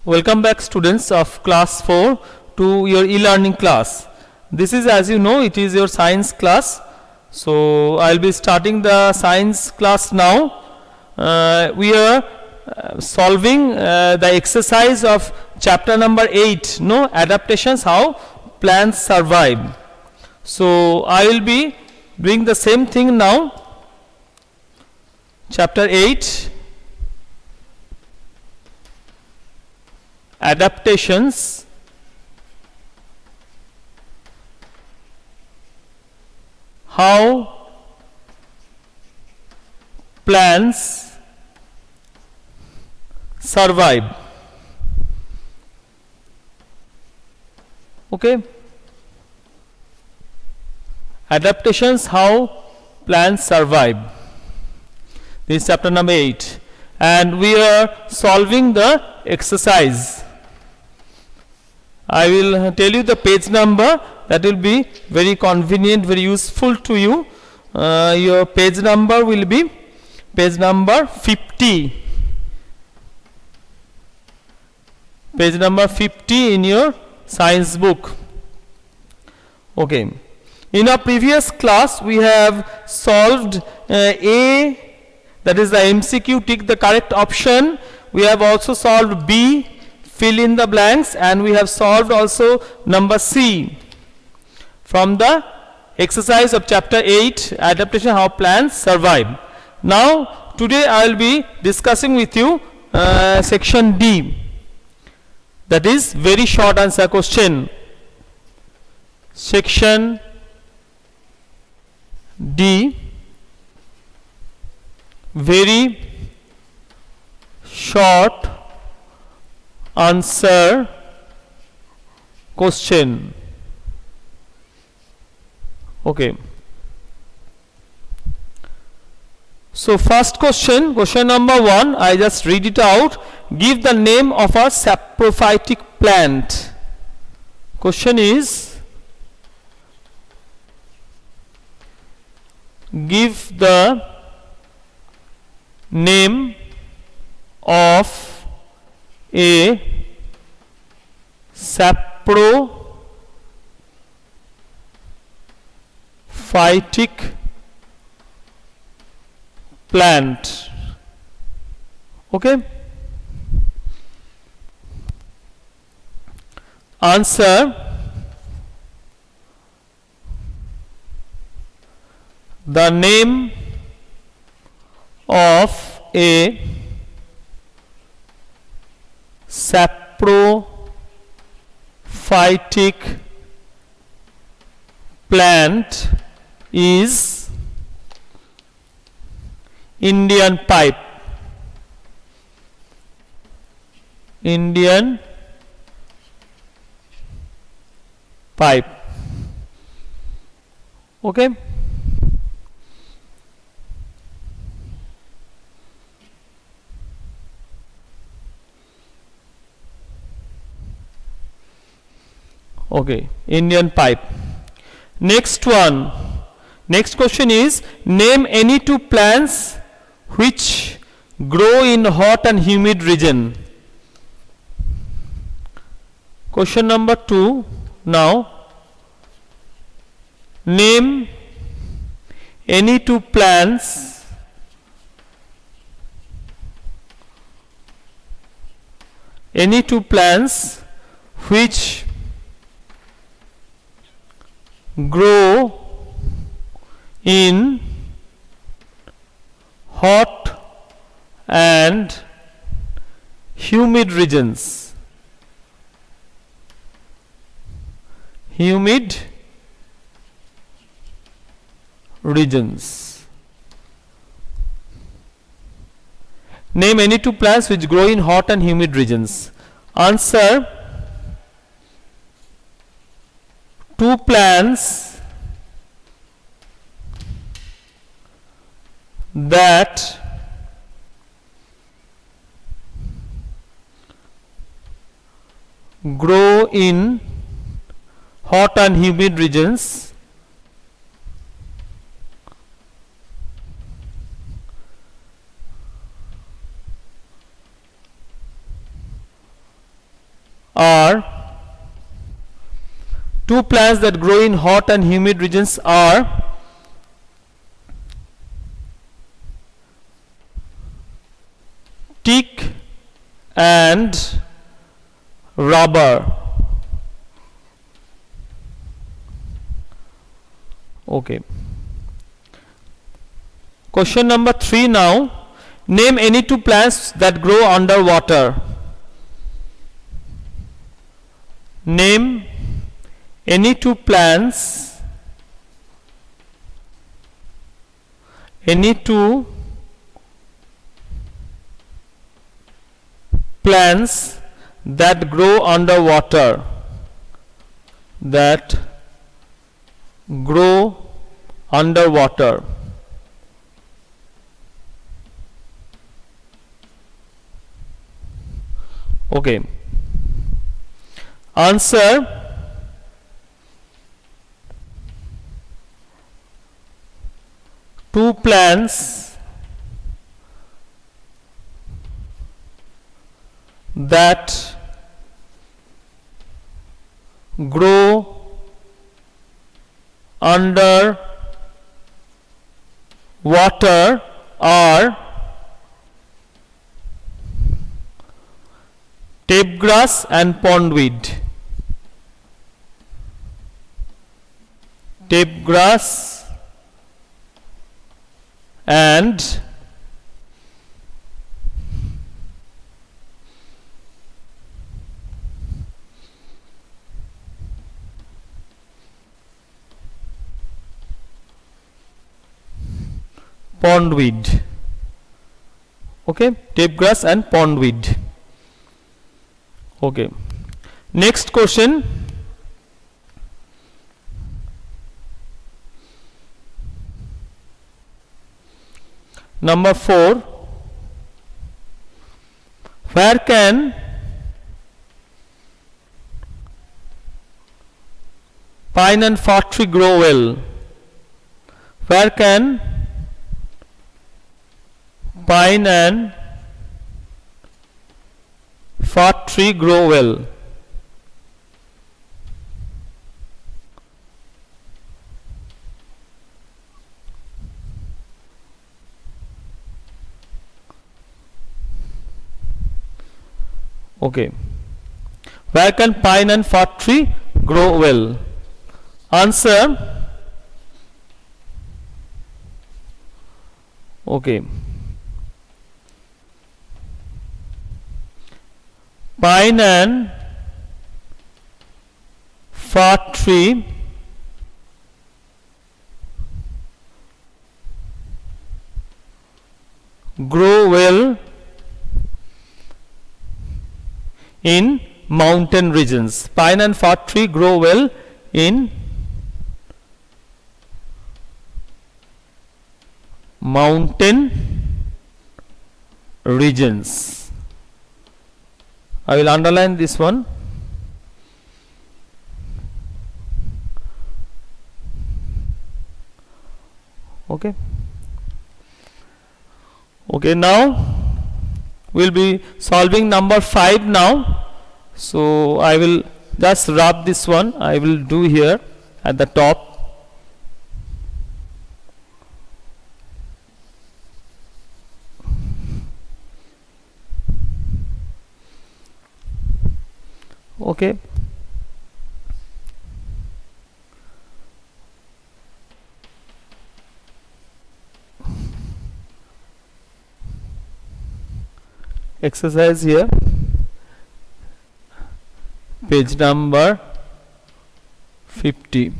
Welcome back students of class 4 to your e-learning class. This is, as you know, it is your science class. So I will be starting the science class now. We are solving the exercise of chapter number 8, no, adaptations, how plants survive. So I will be doing the same thing now. Chapter 8, adaptations, how plants survive. Okay, adaptations, how plants survive. This is chapter number 8 and we are solving the exercise. I will tell you the page number, that will be very convenient, very useful to you. Your page number will be page number 50. Page number 50 in your science book. Okay. In our previous class we have solved A, that is the MCQ, tick the correct option. We have also solved B, fill in the blanks, and we have solved also number C from the exercise of chapter 8, adaptation, how plants survive. Now today I will be discussing with you section D, that is very short answer question. Section D, very short answer question. Okay. So first question, question number 1, I just read it out. Give the name of a saprophytic plant. Question is, give the name of a saprophytic plant. Okay. Answer, the name of a saprophytic plant is Indian pipe. Indian pipe. Okay. Okay, Indian pipe. Next one. Next question is, name any two plants which grow in hot and humid region. Question number 2 now. Name any two plants which grow in hot and humid regions. Humid regions. Name any two plants which grow in hot and humid regions. Answer, two plants that grow in hot and humid regions Two plants that grow in hot and humid regions are teak and rubber. Okay. Question number 3 now. Name any two plants that grow underwater. Name any two plants, that grow underwater, Okay. Answer. Two plants that grow under water are tape grass and pondweed. Tape grass and pondweed. Okay, tape grass and pondweed. Okay, next question. Number 4. Where can pine and fir tree grow well? Where can pine and fir tree grow well? Okay. Where can pine and fir tree grow well? Answer. Okay. Pine and fir tree grow well in mountain regions. Pine and fir tree grow well in mountain regions. I will underline this one. Okay. Okay, now we will be solving number 5 now. So I will just rub this one. I will do here at the top. Okay. Exercise here, page number 50.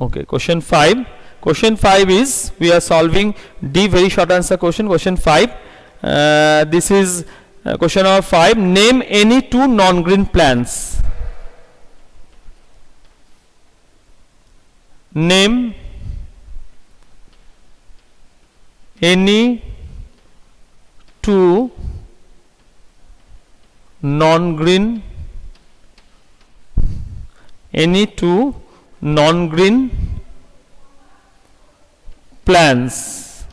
Okay, question 5. Question 5 is, we are solving D, very short answer question. Question 5. This is question number 5. Name any two non-green plants. Name any two non-green plants.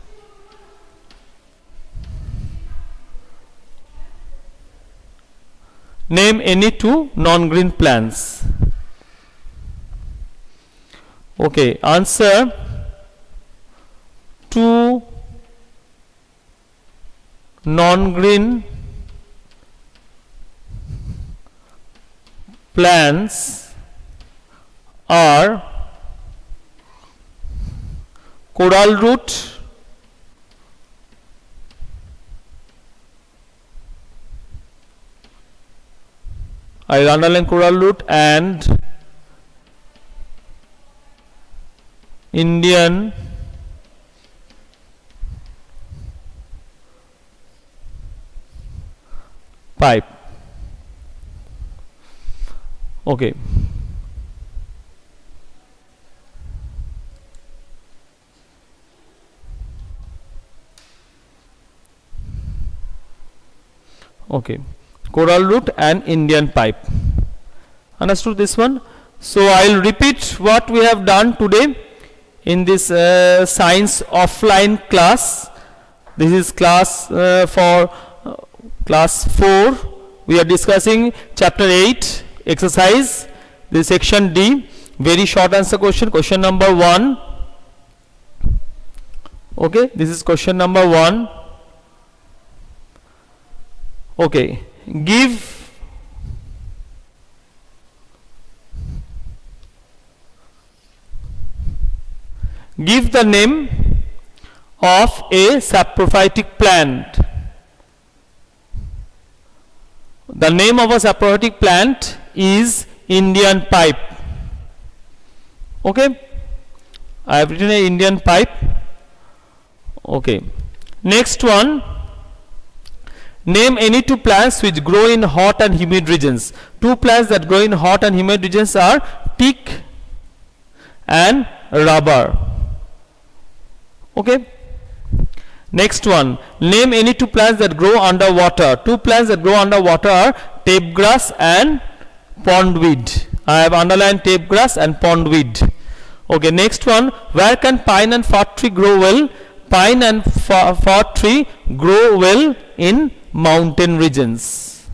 Name any two non-green plants. Okay, answer two non-green plants are coral root I will underline coral root and Indian pipe. Okay. Okay, coral root and Indian pipe. Understood this one? So I will repeat what we have done today in this science offline class. This is class for class 4. We are discussing chapter 8 exercise. This is section D. Very short answer question. Question number 1. Okay, this is question number 1. Okay, give the name of a saprophytic plant. The name of a saprophytic plant is Indian pipe. Okay, I have written a Indian pipe. Okay, next one. Name any two plants which grow in hot and humid regions. Two plants that grow in hot and humid regions are teak and rubber. Okay. Next one. Name any two plants that grow underwater. Two plants that grow underwater are tape grass and pondweed. I have underlined tape grass and pondweed. Okay. Next one. Where can pine and fir tree grow well? Pine and fir tree grow well in mountain regions.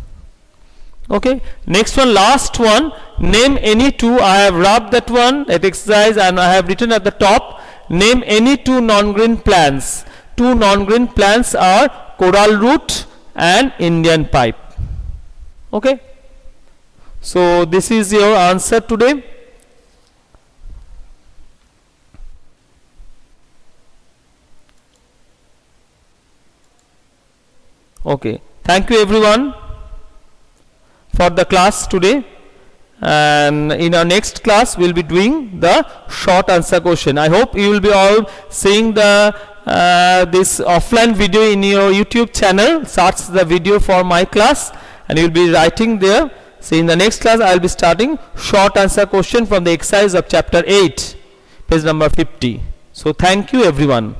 Okay, next one, last one. Name any two. I have rubbed that one at exercise and I have written at the top. Name any two non-green plants. Two non-green plants are coral root and Indian pipe. Okay, so this is your answer today. Okay, thank you everyone for the class today, and in our next class we will be doing the short answer question. I hope you will be all seeing the this offline video in your YouTube channel. Search the video for my class and you will be writing there. So in the next class I will be starting short answer question from the exercise of chapter 8, page number 50. So thank you everyone.